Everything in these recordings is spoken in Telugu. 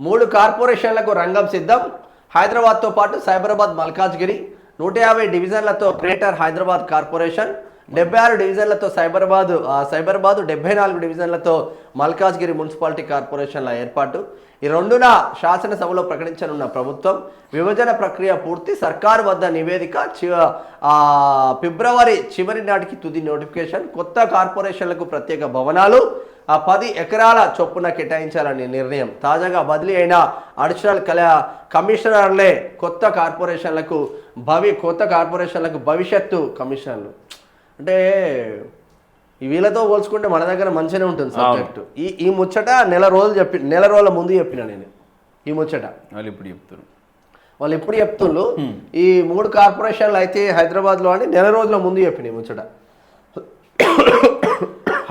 3 కార్పొరేషన్లకు రంగం సిద్ధం. హైదరాబాద్తో పాటు సైబరాబాద్, మల్కాజ్గిరి, 150 డివిజన్లతో గ్రేటర్ హైదరాబాద్ కార్పొరేషన్, 76 డివిజన్లతో సైబరాబాద్, 74 డివిజన్లతో మల్కాజ్గిరి మున్సిపాలిటీ కార్పొరేషన్ల ఏర్పాటు. ఈ రెండున శాసనసభలో ప్రకటించనున్న ప్రభుత్వం. విభజన ప్రక్రియ పూర్తి. సర్కారు వద్ద నివేదిక. ఫిబ్రవరి చివరి నాటికి తుది నోటిఫికేషన్. కొత్త కార్పొరేషన్లకు ప్రత్యేక భవనాలు 10 ఎకరాల చొప్పున కేటాయించాలని నిర్ణయం. తాజాగా బదిలీ అయిన అడిషనల్ కమిషనర్లే కొత్త కార్పొరేషన్లకు భవిష్యత్తు కమిషనర్లు. అంటే వీళ్ళతో పోల్చుకుంటే మన దగ్గర మంచిగానే ఉంటుంది సబ్జెక్టు. ఈ ముచ్చట నెల రోజుల ముందు చెప్పిన నేను. ఈ ముచ్చట వాళ్ళు ఇప్పుడు చెప్తుండ్రు. ఈ 3 కార్పొరేషన్లు అయితే హైదరాబాద్లో అని నెల రోజుల ముందు చెప్పిన ఈ ముచ్చట.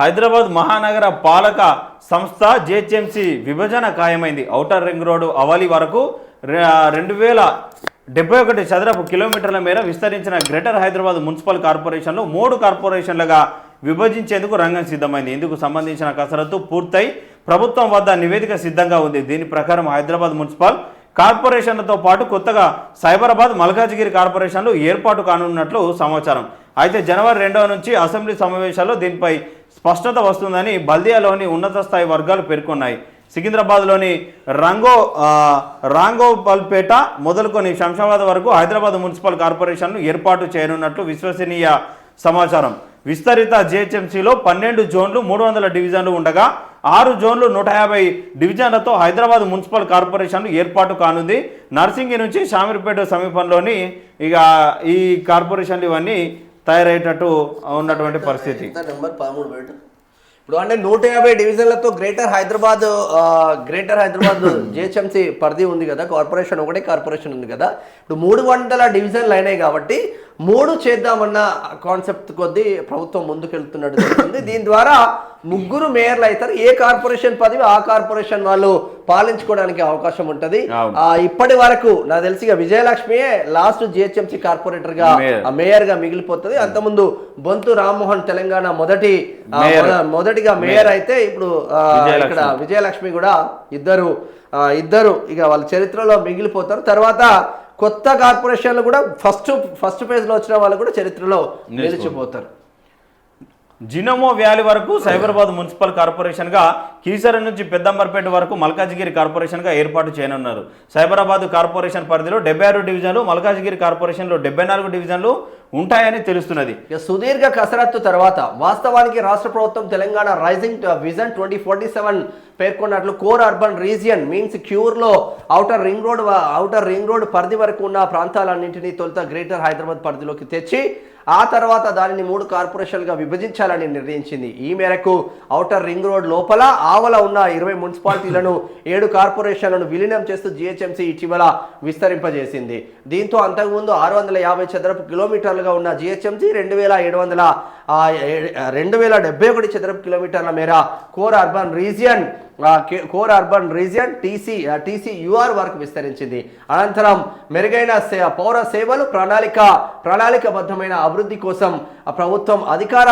హైదరాబాద్ మహానగర పాలక సంస్థ జిహెచ్ఎంసీ విభజన ఖాయమైంది. ఔటర్ రింగ్ రోడ్డు అవలి వరకు 2071 చదరపు కిలోమీటర్ల మేర విస్తరించిన గ్రేటర్ హైదరాబాద్ మున్సిపల్ కార్పొరేషన్లు 3 కార్పొరేషన్లుగా విభజించేందుకు రంగం సిద్ధమైంది. ఇందుకు సంబంధించిన కసరత్తు పూర్తయి ప్రభుత్వం వద్ద నివేదిక సిద్ధంగా ఉంది. దీని ప్రకారం హైదరాబాద్ మున్సిపల్ కార్పొరేషన్లతో పాటు కొత్తగా సైబరాబాద్, మల్కాజ్గిరి కార్పొరేషన్లు ఏర్పాటు కానున్నట్లు సమాచారం. అయితే జనవరి 2వ నుంచి అసెంబ్లీ సమావేశాల్లో దీనిపై స్పష్టత వస్తుందని బల్దియాలోని ఉన్నత స్థాయి వర్గాలు పేర్కొన్నాయి. సికింద్రాబాద్లోని రాంగోపల్పేట మొదలుకొని శంషాబాద్ వరకు హైదరాబాద్ మున్సిపల్ కార్పొరేషన్ను ఏర్పాటు చేయనున్నట్లు విశ్వసనీయ సమాచారం. విస్తరిత జిహెచ్ఎంసీలో 12 జోన్లు, 300 డివిజన్లు ఉండగా 6 జోన్లు, 150 డివిజన్లతో హైదరాబాద్ మున్సిపల్ కార్పొరేషన్ ఏర్పాటు కానుంది. నర్సింగి నుంచి షామీర్పేట సమీపంలోని ఈ కార్పొరేషన్లు ఇవన్నీ తయారయ్యేటట్టు ఉన్నటువంటి పరిస్థితి. ఇప్పుడు అంటే 150 డివిజన్లతో గ్రేటర్ హైదరాబాద్ జిహెచ్ఎంసీ పరిధి ఉంది కదా, ఒకటే కార్పొరేషన్ ఉంది కదా. ఇప్పుడు 300 డివిజన్లు అయినాయి కాబట్టి 3 చేద్దామన్న కాన్సెప్ట్ కొద్దీ ప్రభుత్వం ముందుకెళ్తున్నట్టు తెలుస్తుంది. దీని ద్వారా 3 మేయర్లు అవుతారు. ఏ కార్పొరేషన్ పదవి ఆ కార్పొరేషన్ వాళ్ళు పాలించుకోవడానికి అవకాశం ఉంటుంది. ఇప్పటి వరకు నాకు తెలిసి విజయలక్ష్మియే లాస్ట్ జిహెచ్ఎంసీ కార్పొరేటర్ గా మేయర్ గా మిగిలిపోతుంది. అంతకుముందు బొంతు రామ్మోహన్ తెలంగాణ మొదటిగా మేయర్ అయితే ఇప్పుడు ఇక్కడ విజయలక్ష్మి కూడా ఇద్దరు ఇక వాళ్ళ చరిత్రలో మిగిలిపోతారు. తర్వాత కొత్త కార్పొరేషన్లు కూడా ఫస్ట్ ఫేజ్ లో వచ్చిన వాళ్ళు కూడా చరిత్రలో నిలిచిపోతారు. జినోమో వ్యాలీ వరకు సైబరాబాద్ మున్సిపల్ కార్పొరేషన్గా, కీసర నుంచి పెద్దంబర్పేట వరకు మల్కాజ్గిరి కార్పొరేషన్గా ఏర్పాటు చేయనున్నారు. సైబరాబాద్ కార్పొరేషన్ పరిధిలో 76 డివిజన్లు, మల్కాజ్గిరి కార్పొరేషన్లో 74 డివిజన్లు ఉంటాయని తెలుస్తున్నది. సుదీర్ఘ కసరత్తు తర్వాత వాస్తవానికి రాష్ట్ర ప్రభుత్వం తెలంగాణ రైజింగ్ విజన్ 2047 పేర్కొన్నట్లు కోర్ అర్బన్ రీజియన్ మీన్స్ క్యూర్లో ఔటర్ రింగ్ రోడ్ పరిధి వరకు ఉన్న ప్రాంతాలన్నింటినీ తొలుత గ్రేటర్ హైదరాబాద్ పరిధిలోకి తెచ్చి ఆ తర్వాత దానిని 3 కార్పొరేషన్లుగా విభజించాలని నిర్ణయించింది. ఈ మేరకు ఔటర్ రింగ్ రోడ్ లోపల ఆవల ఉన్న 20 మున్సిపాలిటీలను 7 కార్పొరేషన్లను విలీనం చేస్తూ జిహెచ్ఎంసీ ఇటీవల విస్తరింపజేసింది. దీంతో అంతకుముందు 650 చదరపు కిలోమీటర్లుగా ఉన్న జిహెచ్ఎంసీ 2071 చదరపు కిలోమీటర్ల మేర కోర్ అర్బన్ రీజియన్ టీసీయూఆర్ వరకు విస్తరించింది. అనంతరం మెరుగైన పౌర సేవలు, ప్రణాళికబద్ధమైన అభివృద్ధి కోసం ప్రభుత్వం అధికార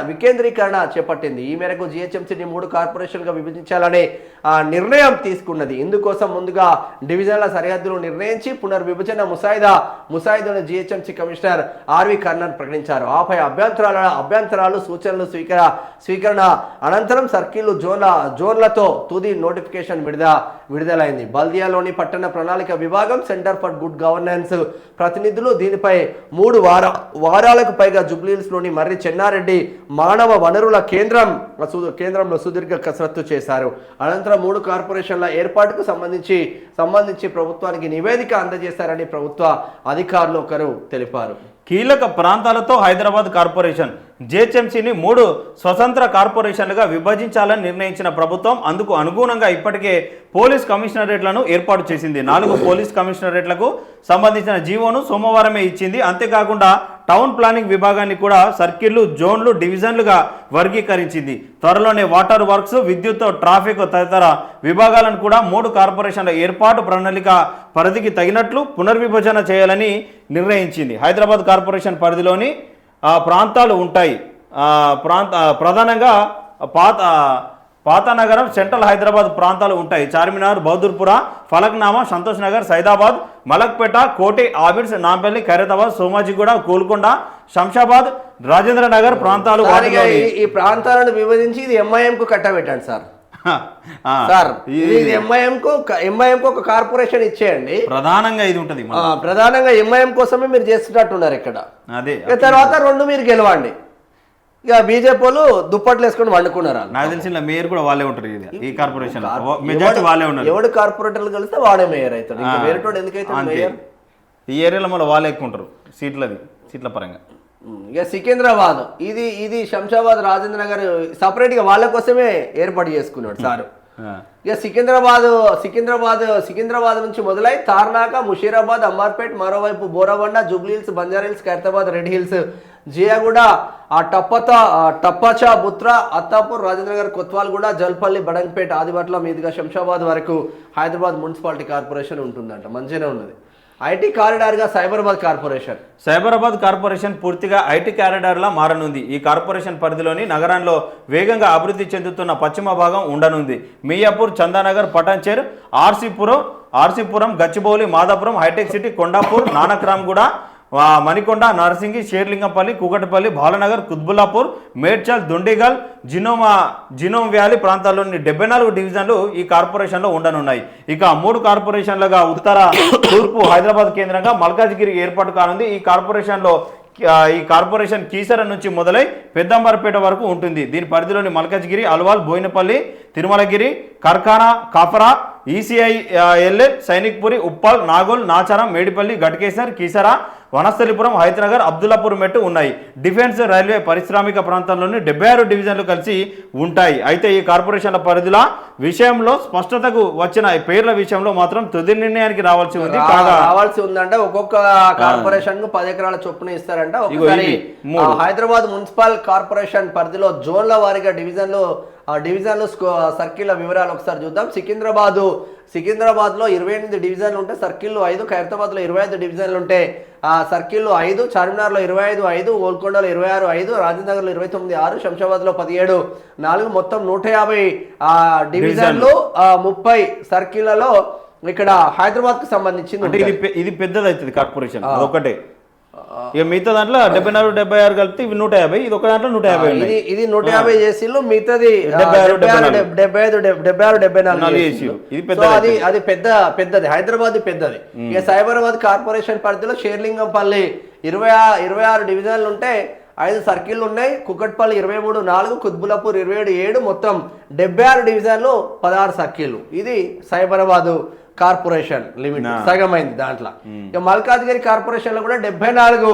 వికేంద్రీకరణ చేపట్టింది. ఈ మేరకు జిహెచ్ఎంసీని 3 కార్పొరేషన్గా విభజించాలనే నిర్ణయం తీసుకున్నది. ఇందుకోసం ముందుగా డివిజన్ల సరిహద్దులు నిర్ణయించి పునర్విభజన ముసాయిదాను జిహెచ్ఎంసీ కమిషనర్ ఆర్వి కర్ణన్ ప్రకటించారు. ఆపై అభ్యంతరాలు, సూచనలు స్వీకరణ అనంతరం సర్కిల్ జోన్లతో తుది నోటిఫికేషన్ విడుదలైంది. బల్దియాలోని పట్టణ ప్రణాళిక విభాగం, సెంటర్ ఫర్ గుడ్ గవర్నెన్స్ ప్రతినిధులు దీనిపై 3 వారాలకు పైగా జూబ్లీహిల్స్లోని మర్రి చెన్నారెడ్డి మానవ వనరుల కేంద్రంలో సుదీర్ఘ కసరత్తు చేశారు. అనంతరం 3 కార్పొరేషన్ల ఏర్పాటుకు సంబంధించి ప్రభుత్వానికి నివేదిక అందజేశారని ప్రభుత్వ అధికారులు ఒకరు తెలిపారు. కీలక ప్రాంతాలతో హైదరాబాద్ కార్పొరేషన్ జిహెచ్ఎంసీని 3 స్వతంత్ర కార్పొరేషన్లుగా విభజించాలని నిర్ణయించిన ప్రభుత్వం అందుకు అనుగుణంగా ఇప్పటికే పోలీస్ కమిషనరేట్లను ఏర్పాటు చేసింది. 4 పోలీస్ కమిషనరేట్లకు సంబంధించిన జీవోను సోమవారమే ఇచ్చింది. అంతేకాకుండా టౌన్ ప్లానింగ్ విభాగాన్ని కూడా సర్కిళ్లు, జోన్లు, డివిజన్లుగా వర్గీకరించింది. త్వరలోనే వాటర్ వర్క్స్, విద్యుత్, ట్రాఫిక్ తదితర విభాగాలను కూడా 3 కార్పొరేషన్ల ఏర్పాటు ప్రణాళిక పరిధికి తగినట్లు పునర్విభజన చేయాలని నిర్ణయించింది. హైదరాబాద్ కార్పొరేషన్ పరిధిలోని ప్రాంతాలు ఉంటాయి. ప్రధానంగా పాత నగరం సెంట్రల్ హైదరాబాద్ ప్రాంతాలు ఉంటాయి. చార్మినార్, బహదూర్పుర, ఫలక్నామా, సంతోష్ నగర్, సైదాబాద్, మలక్పేట, కోటి, ఆబిడ్స్, నాంపల్లి, ఖైరతాబాద్, సోమాజిగూడ, గోల్కొండ, శంషాబాద్, రాజేంద్ర నగర్ ప్రాంతాలు సార్, ఇక ఈ ప్రాంతాలను విభజించి ఇది ఎంఐఎం కు కట్టబెట్టండి సార్. సార్ ఇది ఎంఐఎం కు ఒక కార్పొరేషన్ ఇచ్చేయండి. ప్రధానంగా ఇది ఉంటది, ప్రధానంగా ఎంఐఎం కోసమే మీరు చేస్తున్నట్టున్నారు ఇక్కడ. అదే తర్వాత 2 మీరు గెలవండి. ఇక బీజేపీ వాళ్ళు దుప్పట్లు వేసుకొని వండుకున్నారు. నాకు తెలిసిన మేయర్ కూడా వాళ్ళే ఉంటారు ఈ కార్పొరేషన్, మెజార్టీ వాళ్ళే ఉన్నారు. ఎవడు కార్పొరేటర్లు కలిస్తే వాడే మేయర్ అవుతాడు. ఇంకా వేరేటోడు ఎందుకైతే మేయర్? ఈ ఏరియాలో మళ్ళీ వాళ్ళే ఎక్కువ ఉంటారు సీట్ల పరంగా. ఇక సికింద్రాబాద్ ఇది శంషాబాద్, రాజేంద్ర నగర్ సపరేట్ గా వాళ్ళ కోసమే ఏర్పాటు చేసుకున్నాడు సారు. ఇక సికింద్రాబాద్ నుంచి మొదలై తార్నాక, ముషీరాబాద్, అమ్మార్పేట్, మరోవైపు Borabanda, Jubilee Hills, Banjara Hills, Khairatabad, Red Hills, Ziaguda, Tappachabutra, Attapur, Rajendranagar, Kothwalguda, Jalpally, Badangpet, Adibatla మీదుగా శంషాబాద్ వరకు హైదరాబాద్ మున్సిపాలిటీ కార్పొరేషన్ ఉంటుందంట. మంచిగానే ఉన్నది. ఐటీ కారిడార్గా సైబరాబాద్ కార్పొరేషన్ పూర్తిగా ఐటీ కారిడార్లా మారనుంది. ఈ కార్పొరేషన్ పరిధిలోని నగరంలో వేగంగా అభివృద్ధి చెందుతున్న పశ్చిమ భాగం ఉండనుంది. Miyapur, Chandanagar, Patancheru, RC Puram, Gachibowli, Madhapur, Hitec City, Kondapur, Nanakramguda, Manikonda, Narsingi, Serilingampally, Kukatpally, Balanagar, Quthbullapur, Medchal, Dundigal, Genome Valley ప్రాంతాల్లోని 74 డివిజన్లు ఈ కార్పొరేషన్లో ఉండనున్నాయి. ఇక 3 కార్పొరేషన్లుగా ఉత్తర, తూర్పు హైదరాబాద్ కేంద్రంగా మల్కాజ్గిరి ఏర్పాటు కానుంది. ఈ కార్పొరేషన్ కీసర నుంచి మొదలై పెద్దంబరపేట వరకు ఉంటుంది. దీని పరిధిలోని మల్కాజ్గిరి, అల్వాల్, బోయినపల్లి, తిరుమలగిరి, కర్ఖానా, కాఫరా, ఈసీఐఎల్ఎల్, సైనిక్పురి, ఉప్పల్, నాగోల్, నాచారం, మేడిపల్లి, గట్కేసర్, కీసర, వనస్థలిపురం, హైదరాబాద్, అబ్దుల్లాపూర్ మెట్టు ఉన్నాయి. డిఫెన్స్, రైల్వే, పారిశ్రామిక ప్రాంతాల్లోని 76 డివిజన్లు కలిసి ఉంటాయి. అయితే ఈ కార్పొరేషన్ల పరిధుల విషయంలో స్పష్టతకు వచ్చిన పేర్ల విషయంలో మాత్రం తుది నిర్ణయానికి రావాల్సి ఉందంటే ఒక్కొక్క కార్పొరేషన్ కు 10 ఎకరాల చొప్పున ఇస్తారంట. హైదరాబాద్ మున్సిపల్ కార్పొరేషన్ పరిధిలో జోన్ల వారీగా డివిజన్లు సర్కిళ్ల వివరాలు ఒకసారి చూద్దాం. సికింద్రాబాద్ లో 28 డివిజన్లు ఉంటే సర్కిల్ 5, ఖైరతాబాద్ లో 25 డివిజన్లు ఉంటే సర్కిల్ 5, చార్మినార్ లో 25, గోల్కొండలో 26, రాజేంద్రనగర్ లో 29, శంషాబాద్ లో 17, 4 మొత్తం 150 డివిజన్లు, 30 సర్కిళ్లలో ఇక్కడ హైదరాబాద్ కు సంబంధించింది. ఇది పెద్దది అవుతుంది కార్పొరేషన్ ఒకటే. ఇక మిగతా దాంట్లో 74, 76 కలిపితే ఇవి 150, ఇది ఒక దాంట్లో 150. ఇది 150 చేసిళ్ళు, మిగతాది 76, అది పెద్దది. హైదరాబాద్ పెద్దది. ఇక సైబరాబాద్ కార్పొరేషన్ పరిధిలో షేర్లింగంపల్లి 26 డివిజన్లు ఉంటే 5 సర్కిళ్లు ఉన్నాయి. కుకట్పల్లి 23, 4, కుత్బుల్లాపూర్ 27, 7 మొత్తం 76 డివిజన్లు, 16 సర్కిళ్లు. ఇది సైబరాబాద్ కార్పొరేషన్ లిమిట్ సగమైంది దాంట్లో. ఇక మల్కాజ్గిరి కార్పొరేషన్ లో కూడా 74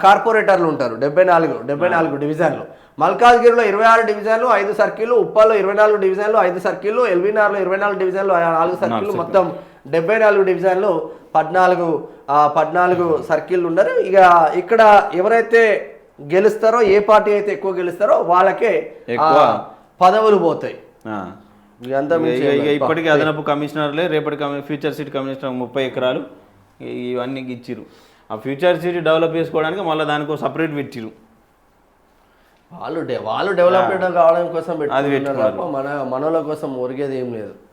కార్పొరేటర్లు ఉంటారు. 74 డివిజన్లు. మల్కాజ్గిరిలో 26 డివిజన్లు, 5 సర్కిళ్లు, ఉప్పల్లో 24 డివిజన్లు, 5 సర్కిళ్లు, ఎల్బీనార్లో 24 డివిజన్లు, 4 సర్కిళ్లు, మొత్తం 74 డివిజన్లు, 14 సర్కిళ్లు ఉన్నారు. ఇక ఇక్కడ ఎవరైతే గెలుస్తారో, ఏ పార్టీ అయితే ఎక్కువ గెలుస్తారో వాళ్ళకే పదవులు పోతాయి. ఇప్పటికీ అదనపు కమిషనర్లే, రేపటి ఫ్యూచర్ సిటీ కమిషనర్ 30 ఎకరాలు ఇవన్నీ ఇచ్చిరు. ఆ ఫ్యూచర్ సిటీ డెవలప్ చేసుకోవడానికి మళ్ళీ దానికో సపరేట్ పెట్టిరు. వాళ్ళు డెవలప్మెంట్ కావడం కోసం పెట్టుకున్నారు తప్ప మనల కోసం ఒరిగేది ఏం లేదు.